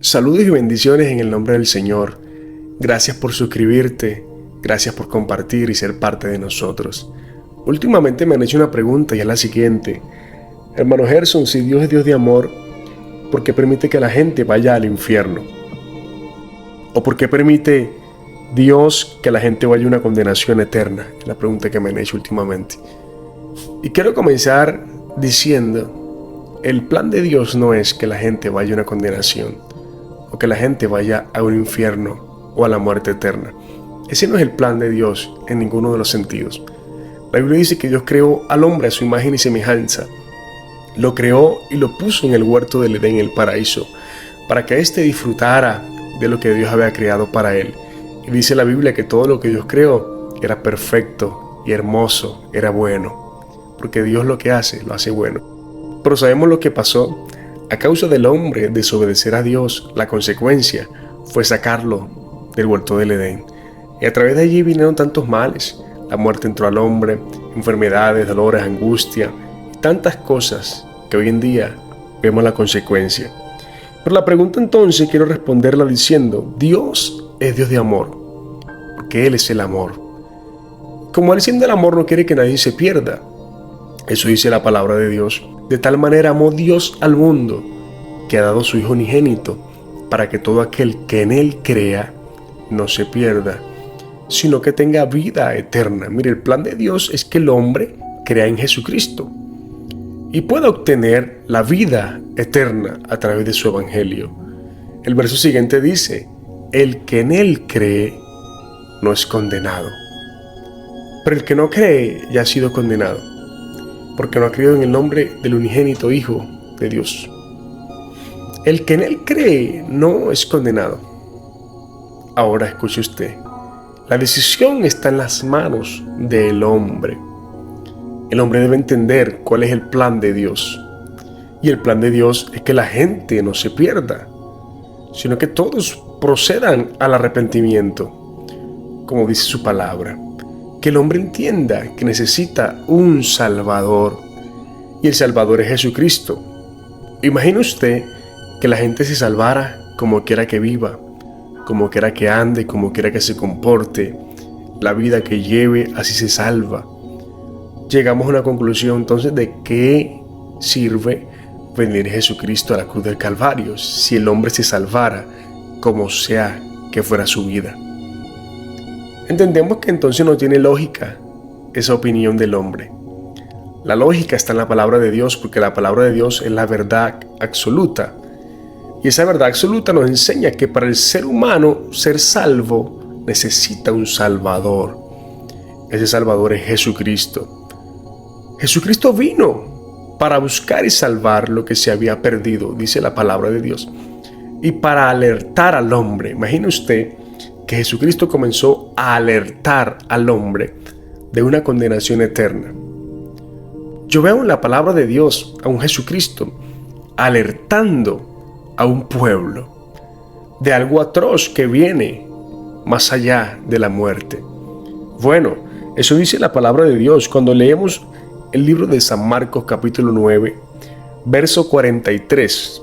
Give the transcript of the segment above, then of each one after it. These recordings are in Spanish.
Saludos y bendiciones en el nombre del Señor. Gracias por suscribirte, gracias por compartir y ser parte de nosotros. Últimamente me han hecho una pregunta y es la siguiente. Hermano Gerson, si Dios es Dios de amor, ¿por qué permite que la gente vaya al infierno? ¿O por qué permite Dios que la gente vaya a una condenación eterna? Es la pregunta que me han hecho últimamente. Y quiero comenzar diciendo, el plan de Dios no es que la gente vaya a una condenación o que la gente vaya a un infierno o a la muerte eterna. Ese no es el plan de Dios en ninguno de los sentidos. La Biblia dice que Dios creó al hombre a su imagen y semejanza. Lo creó y lo puso en el huerto del Edén, el paraíso, para que éste disfrutara de lo que Dios había creado para él. Y dice la Biblia que todo lo que Dios creó era perfecto y hermoso, era bueno, porque Dios lo que hace, lo hace bueno. Pero sabemos lo que pasó. A causa del hombre desobedecer a Dios, la consecuencia fue sacarlo del huerto del Edén. Y a través de allí vinieron tantos males. La muerte entró al hombre, enfermedades, dolores, angustia y tantas cosas que hoy en día vemos la consecuencia. Pero la pregunta entonces quiero responderla diciendo, Dios es Dios de amor, porque Él es el amor. Como Él siendo el amor no quiere que nadie se pierda. Eso dice la palabra de Dios. De tal manera amó Dios al mundo, que ha dado su Hijo unigénito, para que todo aquel que en Él crea no se pierda, sino que tenga vida eterna. Mire, el plan de Dios es que el hombre crea en Jesucristo y pueda obtener la vida eterna a través de su evangelio. El verso siguiente dice, el que en Él cree no es condenado, pero el que no cree ya ha sido condenado, porque no ha creído en el nombre del unigénito Hijo de Dios. El que en Él cree no es condenado. Ahora escuche usted, la decisión está en las manos del hombre. El hombre debe entender cuál es el plan de Dios. Y el plan de Dios es que la gente no se pierda, sino que todos procedan al arrepentimiento, como dice su palabra. Que el hombre entienda que necesita un Salvador, y el Salvador es Jesucristo. Imagine usted que la gente se salvara como quiera que viva, como quiera que ande, como quiera que se comporte, la vida que lleve, así se salva. Llegamos a una conclusión entonces de qué sirve venir Jesucristo a la cruz del Calvario si el hombre se salvara como sea que fuera su vida. Entendemos que entonces no tiene lógica esa opinión del hombre. La lógica está en la palabra de Dios, porque la palabra de Dios es la verdad absoluta. Y esa verdad absoluta nos enseña que para el ser humano ser salvo necesita un Salvador. Ese Salvador es Jesucristo. Jesucristo vino para buscar y salvar lo que se había perdido, dice la palabra de Dios. Y para alertar al hombre. Imagine usted que Jesucristo comenzó a alertar al hombre de una condenación eterna. Yo veo en la palabra de Dios a un Jesucristo alertando a un pueblo de algo atroz que viene más allá de la muerte. Bueno, eso dice la palabra de Dios cuando leemos el libro de San Marcos capítulo 9, verso 43.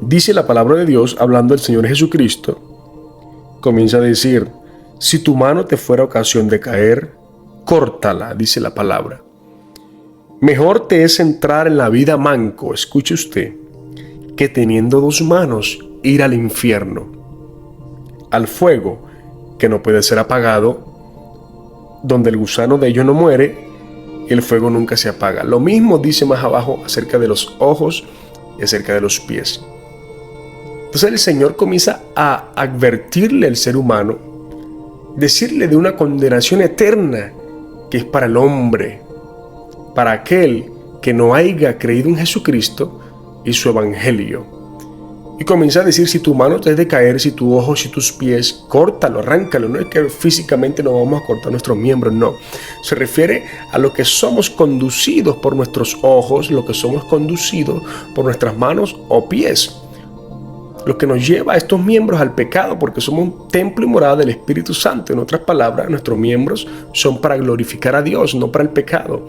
Dice la palabra de Dios, hablando del Señor Jesucristo, comienza a decir, si tu mano te fuera ocasión de caer, córtala, dice la palabra. Mejor te es entrar en la vida manco, escuche usted, que teniendo dos manos ir al infierno, al fuego que no puede ser apagado, donde el gusano de ellos no muere y el fuego nunca se apaga. Lo mismo dice más abajo acerca de los ojos y acerca de los pies. Entonces el Señor comienza a advertirle al ser humano, decirle de una condenación eterna que es para el hombre, para aquel que no haya creído en Jesucristo y su evangelio. Y comienza a decir, si tu mano te es de caer, si tu ojo, si tus pies, córtalo, arráncalo. No es que físicamente no vamos a cortar nuestros miembros, no. Se refiere a lo que somos conducidos por nuestros ojos, lo que somos conducidos por nuestras manos o pies. Lo que nos lleva a estos miembros al pecado, porque somos un templo y morada del Espíritu Santo. En otras palabras, nuestros miembros son para glorificar a Dios, no para el pecado.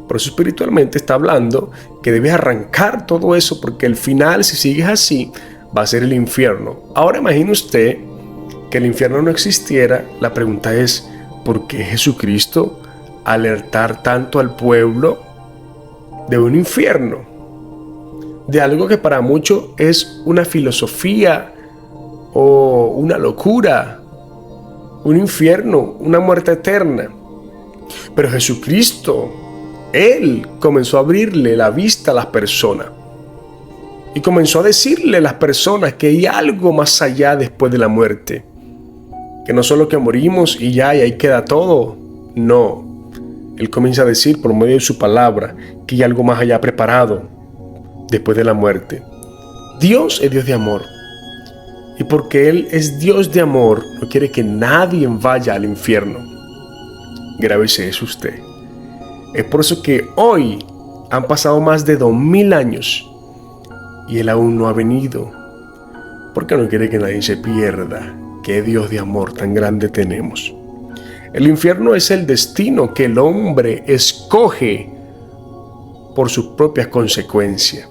Por eso espiritualmente está hablando que debes arrancar todo eso, porque al final, si sigues así, va a ser el infierno. Ahora imagine usted que el infierno no existiera. La pregunta es, ¿por qué Jesucristo alertar tanto al pueblo de un infierno? De algo que para muchos es una filosofía o una locura, un infierno, una muerte eterna. Pero Jesucristo, Él comenzó a abrirle la vista a las personas y comenzó a decirle a las personas que hay algo más allá después de la muerte, que no solo que morimos y ya y ahí queda todo. No, Él comienza a decir por medio de su palabra que hay algo más allá preparado después de la muerte. Dios es Dios de amor, y porque Él es Dios de amor, no quiere que nadie vaya al infierno. Grábese eso usted. Es por eso que hoy han pasado más de 2000 años y Él aún no ha venido, porque no quiere que nadie se pierda. Qué Dios de amor tan grande tenemos. El infierno es el destino que el hombre escoge por sus propias consecuencias.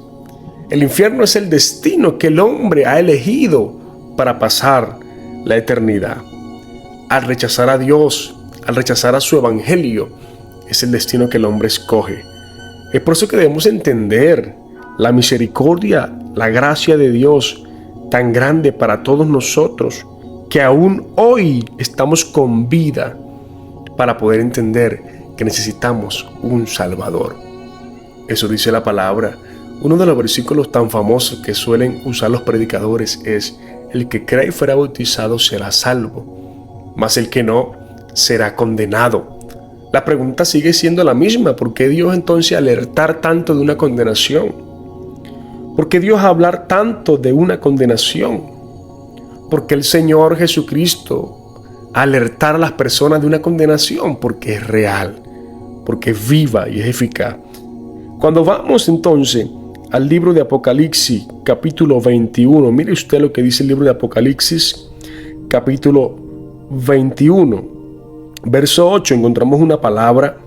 El infierno es el destino que el hombre ha elegido para pasar la eternidad. Al rechazar a Dios, al rechazar a su evangelio, es el destino que el hombre escoge. Es por eso que debemos entender la misericordia, la gracia de Dios tan grande para todos nosotros, que aún hoy estamos con vida para poder entender que necesitamos un Salvador. Eso dice la palabra. Uno de los versículos tan famosos que suelen usar los predicadores es: el que cree y fuera bautizado será salvo, mas el que no será condenado. La pregunta sigue siendo la misma: ¿por qué Dios entonces alertar tanto de una condenación? ¿Por qué Dios hablar tanto de una condenación? ¿Por qué el Señor Jesucristo alertar a las personas de una condenación? Porque es real, porque es viva y es eficaz. Cuando vamos entonces al libro de Apocalipsis, capítulo 21, mire usted lo que dice el libro de Apocalipsis, capítulo 21, verso 8, encontramos una palabra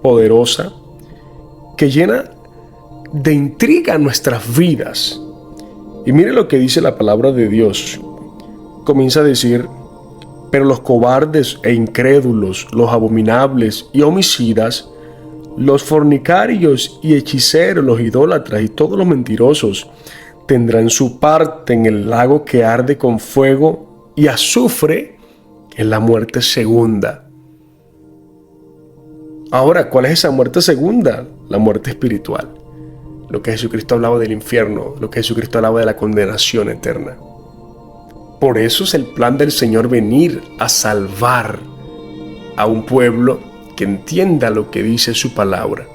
poderosa que llena de intriga nuestras vidas. Y mire lo que dice la palabra de Dios. Comienza a decir: pero los cobardes e incrédulos, los abominables y homicidas, los fornicarios y hechiceros, los idólatras y todos los mentirosos tendrán su parte en el lago que arde con fuego y azufre, que es la muerte segunda. Ahora, ¿cuál es esa muerte segunda? La muerte espiritual. Lo que Jesucristo hablaba del infierno, lo que Jesucristo hablaba de la condenación eterna. Por eso es el plan del Señor venir a salvar a un pueblo que entienda lo que dice su palabra.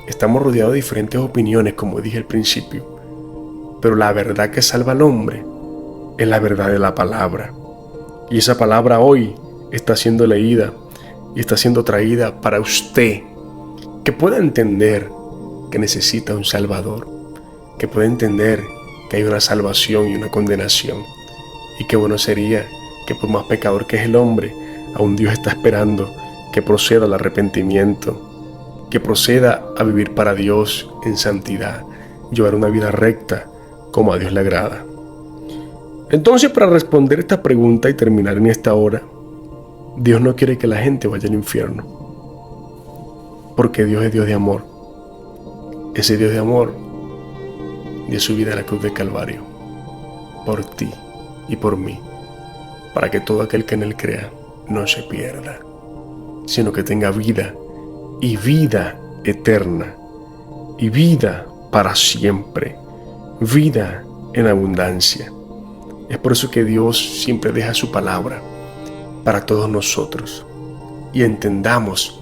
Estamos rodeados de diferentes opiniones, como dije al principio, pero la verdad que salva al hombre es la verdad de la palabra. Y esa palabra hoy está siendo leída y está siendo traída para usted, que pueda entender que necesita un Salvador, que pueda entender que hay una salvación y una condenación, y qué bueno sería que por más pecador que es el hombre, aún Dios está esperando que proceda al arrepentimiento, que proceda a vivir para Dios en santidad, llevar una vida recta como a Dios le agrada. Entonces, para responder esta pregunta y terminar en esta hora, Dios no quiere que la gente vaya al infierno, porque Dios es Dios de amor. Ese Dios de amor dio su vida en la cruz de Calvario, por ti y por mí, para que todo aquel que en Él crea no se pierda, sino que tenga vida, y vida eterna, y vida para siempre, vida en abundancia. Es por eso que Dios siempre deja su palabra para todos nosotros, y entendamos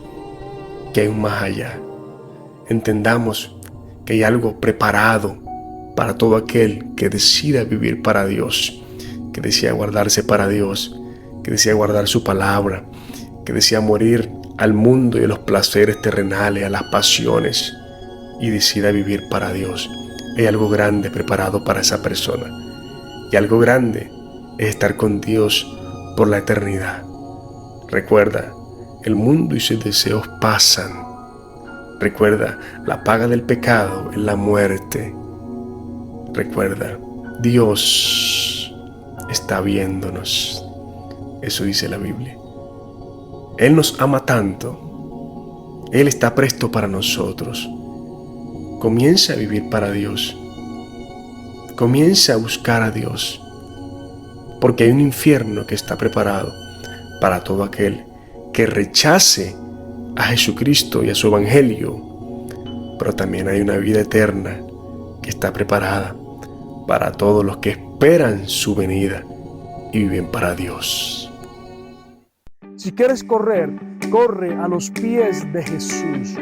que hay un más allá. Entendamos que hay algo preparado para todo aquel que decida vivir para Dios, que decida guardarse para Dios, que decida guardar su palabra, que decida morir al mundo y a los placeres terrenales, a las pasiones, y decida vivir para Dios. Hay algo grande preparado para esa persona, y algo grande es estar con Dios por la eternidad. Recuerda, el mundo y sus deseos pasan. Recuerda, la paga del pecado es la muerte. Recuerda, Dios está viéndonos. Eso dice la Biblia. Él nos ama tanto. Él está presto para nosotros. Comienza a vivir para Dios. Comienza a buscar a Dios. Porque hay un infierno que está preparado para todo aquel que rechace a Jesucristo y a su Evangelio. Pero también hay una vida eterna que está preparada para todos los que esperan su venida y viven para Dios. Si quieres correr, corre a los pies de Jesús.